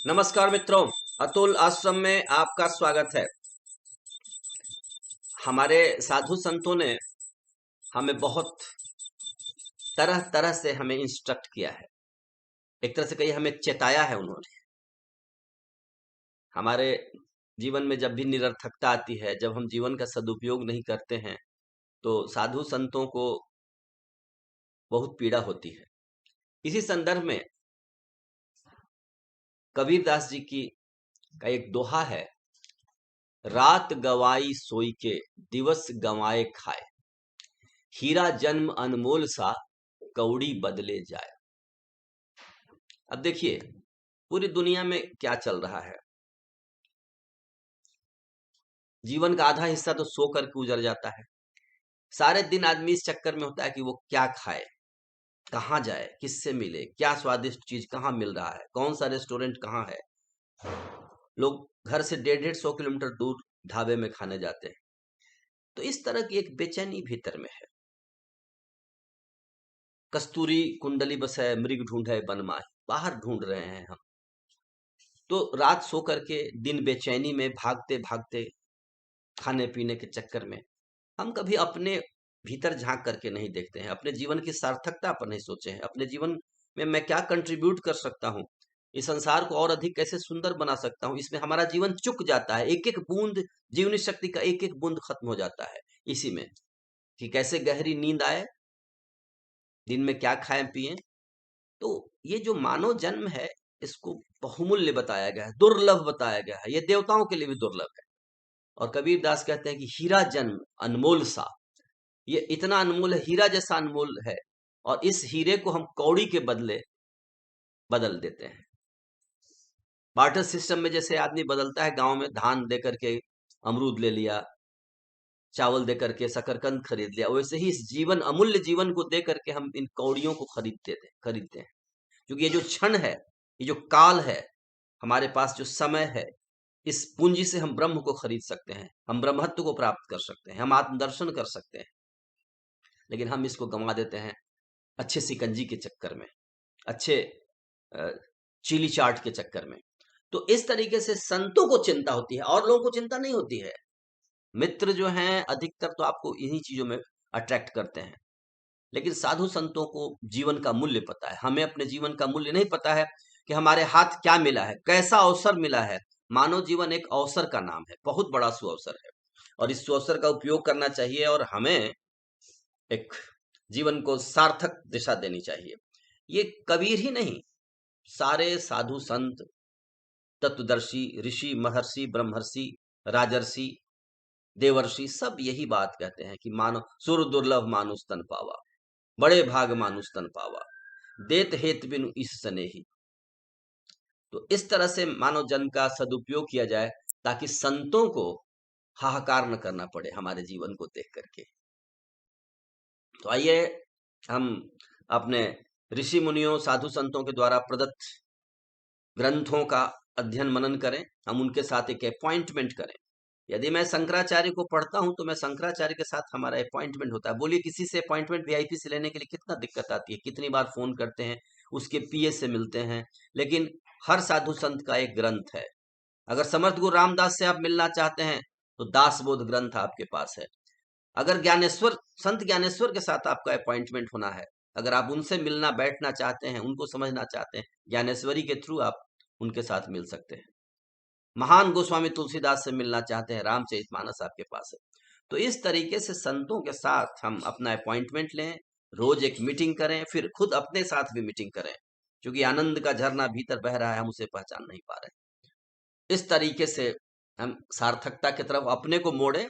नमस्कार मित्रों, अतुल आश्रम में आपका स्वागत है। हमारे साधु संतों ने हमें बहुत तरह तरह से हमें इंस्ट्रक्ट किया है। एक तरह से कहिए हमें चेताया है उन्होंने। हमारे जीवन में जब भी निरर्थकता आती है, जब हम जीवन का सदुपयोग नहीं करते हैं, तो साधु संतों को बहुत पीड़ा होती है। इसी संदर्भ में कबीरदास जी की का एक दोहा है, रात गवाई सोई के दिवस गंवाए खाए, हीरा जन्म अनमोल सा कौड़ी बदले जाए। अब देखिए पूरी दुनिया में क्या चल रहा है। जीवन का आधा हिस्सा तो सो करके गुजर जाता है। सारे दिन आदमी इस चक्कर में होता है कि वो क्या खाए, कहाँ जाए, किससे मिले, क्या स्वादिष्ट चीज कहाँ मिल रहा है, कौन सा रेस्टोरेंट कहाँ है। लोग घर से 150-150 किलोमीटर दूर ढाबे में खाने जाते हैं। तो इस तरह की एक बेचैनी भीतर में है। कस्तूरी कुंडली बस है, मृग ढूंढे वन माही, बाहर ढूंढ रहे हैं हम। तो रात सो करके दिन बेचैनी में भागते भागते खाने पीने के चक्कर में हम कभी अपने भीतर झांक करके नहीं देखते हैं। अपने जीवन की सार्थकता पर नहीं सोचे हैं। अपने जीवन में मैं क्या कंट्रीब्यूट कर सकता हूँ, इस संसार को और अधिक कैसे सुंदर बना सकता हूँ, इसमें हमारा जीवन चुक जाता है। एक एक बूंद जीवनी शक्ति का एक एक बूंद खत्म हो जाता है इसी में, कि कैसे गहरी नींद आए, दिन में क्या खाएं पिए। तो ये जो मानव जन्म है, इसको बहुमूल्य बताया गया है, दुर्लभ बताया गया है। ये देवताओं के लिए भी दुर्लभ है। और कबीरदास कहते हैं कि हीरा जन्म अनमोल सा, ये इतना अनमोल है, हीरा जैसा अनमोल है। और इस हीरे को हम कौड़ी के बदले बदल देते हैं। बार्टर सिस्टम में जैसे आदमी बदलता है, गांव में धान दे करके अमरूद ले लिया, चावल दे करके शकरकंद खरीद लिया, वैसे ही इस जीवन, अमूल्य जीवन को दे करके हम इन कौड़ियों को खरीदते हैं। क्योंकि ये जो क्षण है, ये जो काल है, हमारे पास जो समय है, इस पूंजी से हम ब्रह्म को खरीद सकते हैं, हम ब्रह्मत्व को प्राप्त कर सकते हैं, हम आत्मदर्शन कर सकते हैं। लेकिन हम इसको गंवा देते हैं अच्छे सिकंजी के चक्कर में, अच्छे चिली चाट के चक्कर में। तो इस तरीके से संतों को चिंता होती है और लोगों को चिंता नहीं होती है। मित्र जो हैं अधिकतर तो आपको इन्हीं चीजों में अट्रैक्ट करते हैं। लेकिन साधु संतों को जीवन का मूल्य पता है। हमें अपने जीवन का मूल्य नहीं पता है कि हमारे हाथ क्या मिला है, कैसा अवसर मिला है। मानव जीवन एक अवसर का नाम है, बहुत बड़ा सुअवसर है, और इस सुअवसर का उपयोग करना चाहिए और हमें एक जीवन को सार्थक दिशा देनी चाहिए। ये कबीर ही नहीं, सारे साधु संत, तत्वदर्शी, ऋषि, महर्षि, ब्रह्मर्षि, राजर्षि, देवर्षि सब यही बात कहते हैं कि मानो सुर दुर्लभ मानुष तन पावा, बड़े भाग मानुष तन पावा, देत हेत बिनु इस सने ही। तो इस तरह से मानव जन्म का सदुपयोग किया जाए ताकि संतों को हाहाकार न करना पड़े हमारे जीवन को देख करके। तो आइए हम अपने ऋषि मुनियों, साधु संतों के द्वारा प्रदत्त ग्रंथों का अध्ययन मनन करें। हम उनके साथ एक अपॉइंटमेंट करें। यदि मैं शंकराचार्य को पढ़ता हूं तो मैं शंकराचार्य के साथ हमारा अपॉइंटमेंट होता है। बोलिए किसी से अपॉइंटमेंट वीआईपी से लेने के लिए कितना दिक्कत आती है, कितनी बार फोन करते हैं, उसके पीए से मिलते हैं। लेकिन हर साधु संत का एक ग्रंथ है। अगर समर्थ गुरु रामदास से आप मिलना चाहते हैं तो दासबोध ग्रंथ आपके पास है। अगर ज्ञानेश्वर, संत ज्ञानेश्वर के साथ आपका अपॉइंटमेंट होना है, अगर आप उनसे मिलना बैठना चाहते हैं, उनको समझना चाहते हैं, ज्ञानेश्वरी के थ्रू आप उनके साथ मिल सकते हैं। महान गोस्वामी तुलसीदास से मिलना चाहते हैं, रामचरितमानस आपके पास है। तो इस तरीके से संतों के साथ हम अपना अपॉइंटमेंट लें, रोज एक मीटिंग करें, फिर खुद अपने साथ भी मीटिंग करें, क्योंकि आनंद का झरना भीतर बह रहा है, हम उसे पहचान नहीं पा रहे। इस तरीके से हम सार्थकता की तरफ अपने को मोड़े,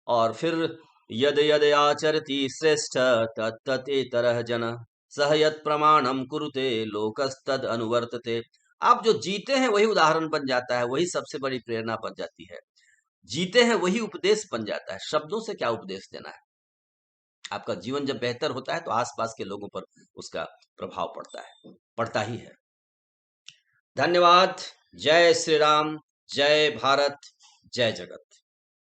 और फिर यद यद आचरति श्रेष्ठ तत्ततेतरः जन सह यत् प्रमाणम कुरुते लोकस्तद अनुवर्तते। आप जो जीते हैं वही उदाहरण बन जाता है, वही सबसे बड़ी प्रेरणा बन जाती है। जीते हैं वही उपदेश बन जाता है। शब्दों से क्या उपदेश देना है। आपका जीवन जब बेहतर होता है तो आसपास के लोगों पर उसका प्रभाव पड़ता है, पड़ता ही है। धन्यवाद। जय श्री राम, जय भारत, जय जगत।